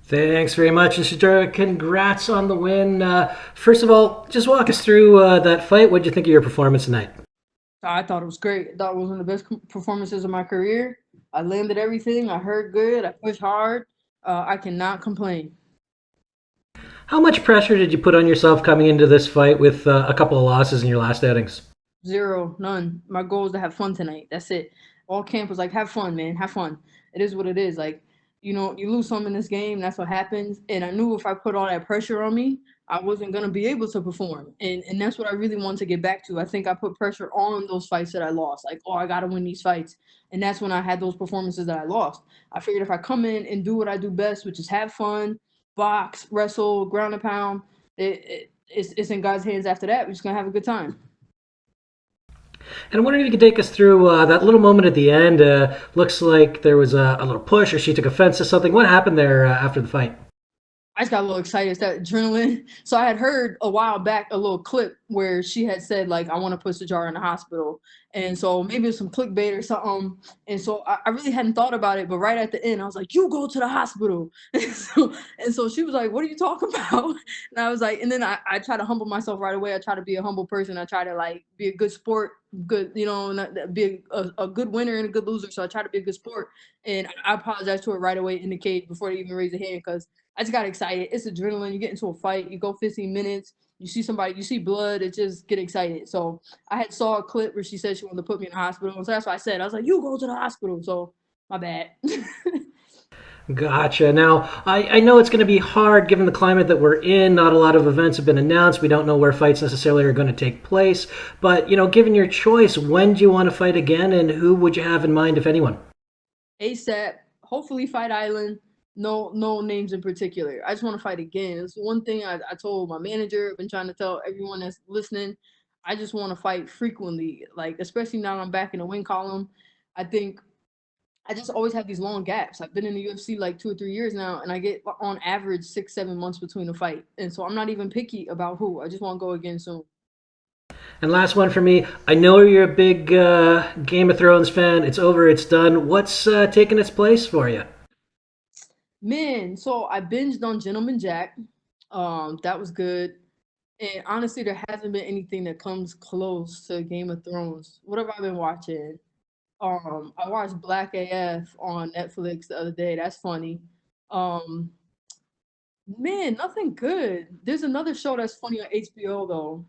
Thanks very much, and Sijara, congrats on the win. First of all, just walk us through that fight. What did you think of your performance tonight? I thought it was great. I thought it was one of the best performances of my career. I landed everything. I heard good. I pushed hard. I cannot complain. How much pressure did you put on yourself coming into this fight with a couple of losses in your last outings? Zero, none. My goal is to have fun tonight. That's it. All camp was like, have fun, man. Have fun. It is what it is. Like, you lose some in this game. That's what happens. And I knew if I put all that pressure on me, I wasn't gonna be able to perform. And that's what I really wanted to get back to. I think I put pressure on those fights that I lost. Like, oh, I gotta win these fights. And that's when I had those performances that I lost. I figured if I come in and do what I do best, which is have fun, box, wrestle, ground and pound, it's in God's hands after that. We're just gonna have a good time. And I'm wondering if you could take us through that little moment at the end. Looks like there was a little push, or she took offense to something. What happened there after the fight? I just got a little excited. It's that adrenaline. So I had heard a while back a little clip where she had said like, "I want to put Sijara in the hospital," and so maybe it's some clickbait or something. And so I really hadn't thought about it, but right at the end, I was like, "You go to the hospital." And so she was like, "What are you talking about?" And I was like, and then I try to humble myself right away. I try to be a humble person. I try to like be a good sport, good, be a good winner and a good loser. So I try to be a good sport, and I apologized to her right away in the cage before they even raised a hand because I just got excited. It's adrenaline. You get into a fight, you go 15 minutes, you see somebody, you see blood, it just get excited. So I had saw a clip where she said she wanted to put me in the hospital. And so that's what I said. I was like, you go to the hospital. So my bad. Gotcha. Now, I know it's going to be hard given the climate that we're in. Not a lot of events have been announced. We don't know where fights necessarily are going to take place. But, given your choice, when do you want to fight again, and who would you have in mind, if anyone? ASAP, hopefully Fight Island. No names in particular. I just want to fight again. It's one thing I told my manager. I've been trying to tell everyone that's listening. I just want to fight frequently, like especially now I'm back in the win column. I think I just always have these long gaps. I've been in the UFC like 2 or 3 years now, and I get on average 6, 7 months between a fight. And so I'm not even picky about who. I just want to go again soon. And last one for me. I know you're a big Game of Thrones fan. It's over. It's done. What's taking its place for you? Man, so I binged on Gentleman Jack. That was good. And honestly, there hasn't been anything that comes close to Game of Thrones. What have I been watching? I watched Black AF on Netflix the other day. That's funny. Um, Man, nothing good. There's another show that's funny on HBO though.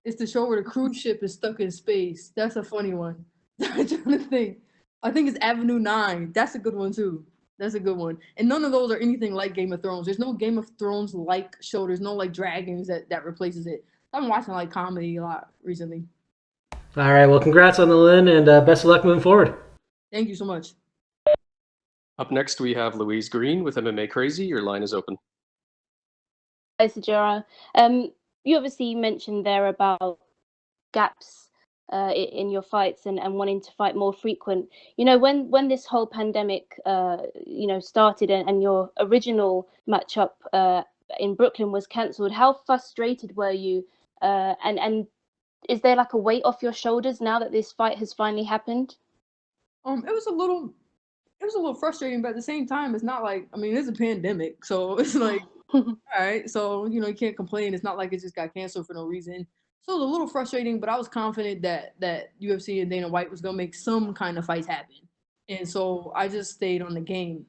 It's the show where the cruise ship is stuck in space. That's a funny one. I'm trying to think. I think it's Avenue 9. That's a good one too. That's a good one. And none of those are anything like Game of Thrones. There's no Game of Thrones like show. There's no like dragons that replaces it. I've been watching like comedy a lot recently. All right. Well, congrats on the win, and best of luck moving forward. Thank you so much. Up next, we have Louise Green with MMA Crazy. Your line is open. Hi, Sijara. You obviously mentioned there about gaps in your fights and wanting to fight more frequent. When this whole pandemic, started and your original matchup in Brooklyn was cancelled, how frustrated were you? And is there like a weight off your shoulders now that this fight has finally happened? It was a little frustrating, but at the same time, it's not like, I mean, it's a pandemic, so it's like, all right, so you can't complain. It's not like it just got canceled for no reason. So it was a little frustrating, but I was confident that UFC and Dana White was gonna make some kind of fights happen, and so I just stayed on the game.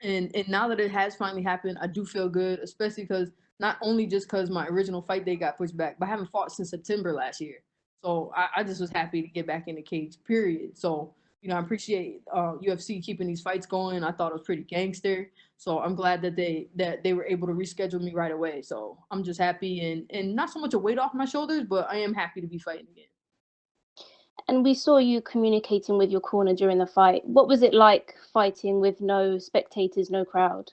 And now that it has finally happened, I do feel good, especially because not only just because my original fight day got pushed back, but I haven't fought since September last year. So I just was happy to get back in the cage. Period. So I appreciate UFC keeping these fights going. I thought it was pretty gangster. So I'm glad that they were able to reschedule me right away. So I'm just happy and not so much a weight off my shoulders, but I am happy to be fighting again. And we saw you communicating with your corner during the fight. What was it like fighting with no spectators, no crowd?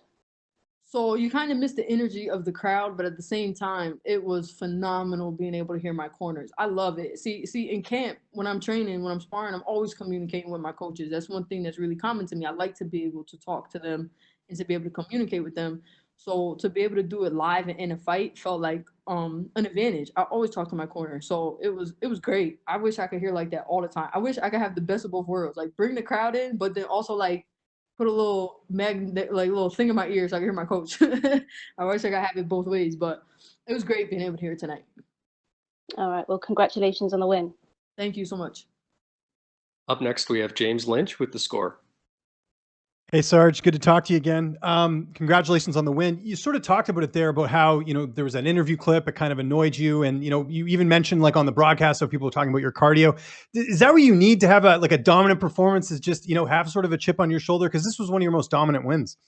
So you kind of miss the energy of the crowd, but at the same time, it was phenomenal being able to hear my corners. I love it. See, in camp, when I'm training, when I'm sparring, I'm always communicating with my coaches. That's one thing that's really common to me. I like to be able to talk to them and to be able to communicate with them. So to be able to do it live and in a fight felt like an advantage. I always talk to my corner. So it was great. I wish I could hear like that all the time. I wish I could have the best of both worlds. Like bring the crowd in, but then also like put a little magnet, like little thing in my ear so I can hear my coach. I wish I could have it both ways, but it was great being able to hear it tonight. All right. Well, congratulations on the win. Thank you so much. Up next, we have James Lynch with the score. Hey, Sarge, good to talk to you again. Congratulations on the win. You sort of talked about it there, about how, there was that interview clip, it kind of annoyed you. And, you even mentioned like on the broadcast, so people were talking about your cardio. Is that what you need to have a dominant performance, is just, have sort of a chip on your shoulder? Because this was one of your most dominant wins.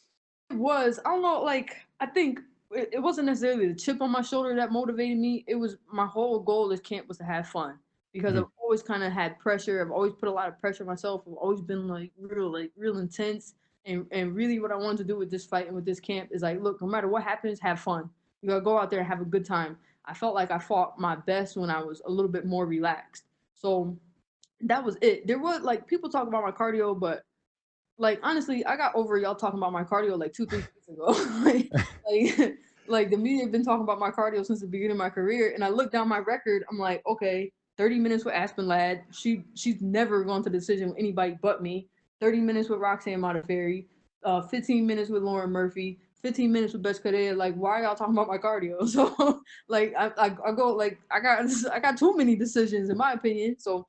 It was, I don't know, like, I think it wasn't necessarily the chip on my shoulder that motivated me. It was my whole goal this camp was to have fun, because I've always kind of had pressure. I've always put a lot of pressure on myself. I've always been real intense. And really what I wanted to do with this fight and with this camp is like, look, no matter what happens, have fun. You gotta go out there and have a good time. I felt like I fought my best when I was a little bit more relaxed. So that was it. There was like people talk about my cardio, but like honestly, I got over y'all talking about my cardio like 2-3 weeks ago. like the media have been talking about my cardio since the beginning of my career, and I look down my record. I'm like, okay, 30 minutes with Aspen Ladd. She's never gone to the decision with anybody but me. 30 minutes with Roxanne Modafferi, 15 minutes with Lauren Murphy, 15 minutes with Beth Cadet. Like, why are y'all talking about my cardio? So, like, I go like I got too many decisions in my opinion. So,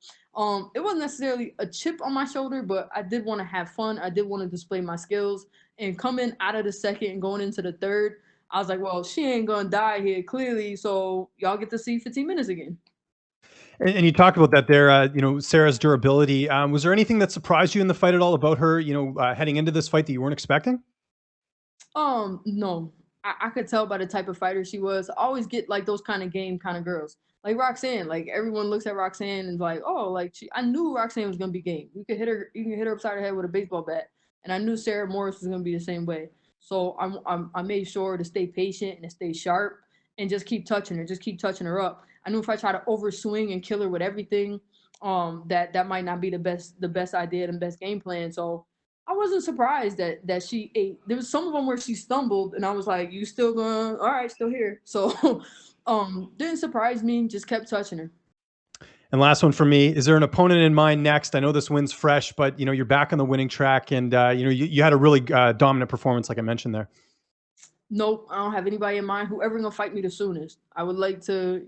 it wasn't necessarily a chip on my shoulder, but I did want to have fun. I did want to display my skills, and coming out of the second and going into the third, I was like, well, she ain't gonna die here clearly, so y'all get to see 15 minutes again. And you talked about that there, Sarah's durability. Was there anything that surprised you in the fight at all about her, heading into this fight that you weren't expecting? No. I could tell by the type of fighter she was. I always get like those kind of game kind of girls. Like Roxanne, like everyone looks at Roxanne and like, oh, like I knew Roxanne was gonna be game. You can hit her upside the head with a baseball bat. And I knew Sarah Moras was gonna be the same way. So I made sure to stay patient and to stay sharp and just keep touching her up. I knew if I try to overswing and kill her with everything, that might not be the best idea and best game plan. So I wasn't surprised that she ate. There was some of them where she stumbled, and I was like, "You still going? All right, still here." So, didn't surprise me. Just kept touching her. And last one for me: is there an opponent in mind next? I know this win's fresh, but you're back on the winning track, and you had a really dominant performance, like I mentioned there. Nope, I don't have anybody in mind. Whoever gonna fight me the soonest, I would like to,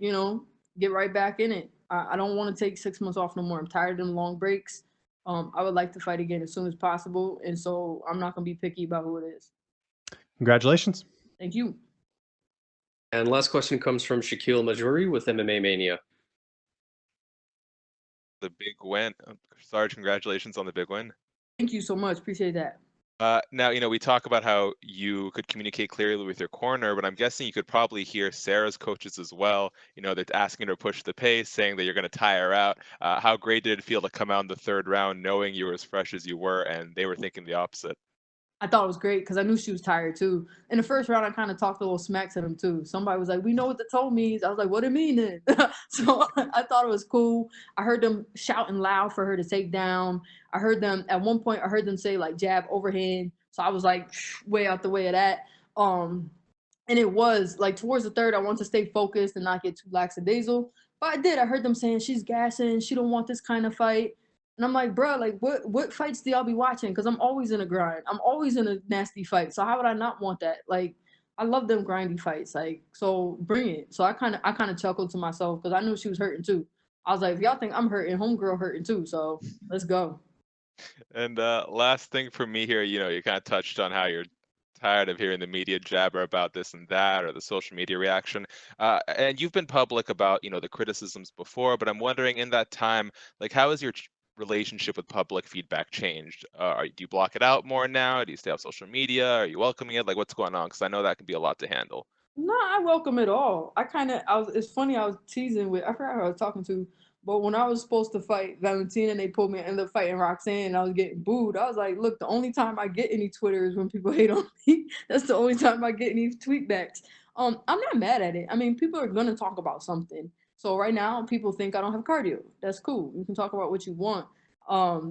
get right back in it. I don't want to take 6 months off no more. I'm tired of them long breaks. I would like to fight again as soon as possible, and so I'm not gonna be picky about who it is. Congratulations. Thank you. And last question comes from Shaquille Majuri with MMA Mania. The big win. Sarge, congratulations on the big win. Thank you so much. Appreciate that. Now, we talk about how you could communicate clearly with your corner, but I'm guessing you could probably hear Sarah's coaches as well, that asking her to push the pace, saying that you're going to tire her out. How great did it feel to come out in the third round knowing you were as fresh as you were and they were thinking the opposite? I thought it was great because I knew she was tired too. In the first round, I kind of talked a little smack to them too. Somebody was like, "We know what the toe means." I was like, "What do it mean then?" So I thought it was cool. I heard them shouting loud for her to take down. I heard them at one point. I heard them say like jab overhand. So I was like way out the way of that. And it was like towards the third, I wanted to stay focused and not get too lackadaisical. But I did. I heard them saying she's gassing. She don't want this kind of fight. And I'm like, bro, like what fights do y'all be watching? Because I'm always in a grind. I'm always in a nasty fight. So how would I not want that? Like, I love them grindy fights. Like, so bring it. So I kind of chuckled to myself because I knew she was hurting too. I was like, if y'all think I'm hurting, homegirl hurting too. So let's go. And last thing for me here, you kind of touched on how you're tired of hearing the media jabber about this and that, or the social media reaction. And you've been public about, the criticisms before, but I'm wondering in that time, like, how has your relationship with public feedback changed? Do you block it out more now? Do you stay off social media? Are you welcoming it? Like, what's going on? Because I know that can be a lot to handle. No, I welcome it all. It's funny, I was teasing with, I forgot who I was talking to, but when I was supposed to fight Valentina and they pulled me and ended up fighting Roxanne and I was getting booed, I was like, look, the only time I get any Twitter is when people hate on me. That's the only time I get any tweetbacks. I'm not mad at it. I mean, people are going to talk about something. So right now, people think I don't have cardio. That's cool. You can talk about what you want.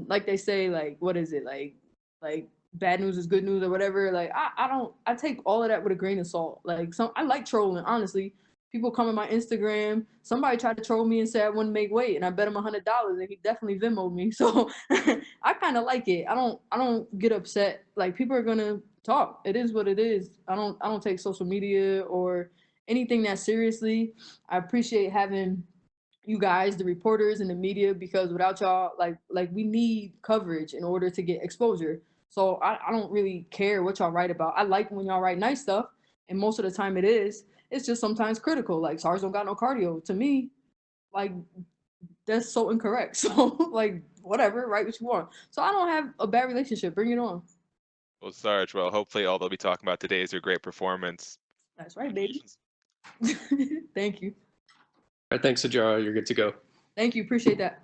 Like they say, like, what is it? Like bad news is good news or whatever. Like I take all of that with a grain of salt. Like I like trolling, honestly. People come in my Instagram. Somebody tried to troll me and say I wouldn't make weight, and I bet him $100, and he definitely Venmo'd me. So I kind of like it. I don't get upset. Like, people are gonna talk. It is what it is. I don't take social media or anything that seriously. I appreciate having you guys, the reporters and the media, because without y'all, like we need coverage in order to get exposure. So I don't really care what y'all write about. I like when y'all write nice stuff, and most of the time it is. It's just sometimes critical. Like, SARS don't got no cardio. To me, like, that's so incorrect. So like, whatever, write what you want. So I don't have a bad relationship. Bring it on. Well, Sarge, well, hopefully all they'll be talking about today is your great performance. That's right, baby. Thank you. All right, thanks, Sijara. You're good to go. Thank you. Appreciate that.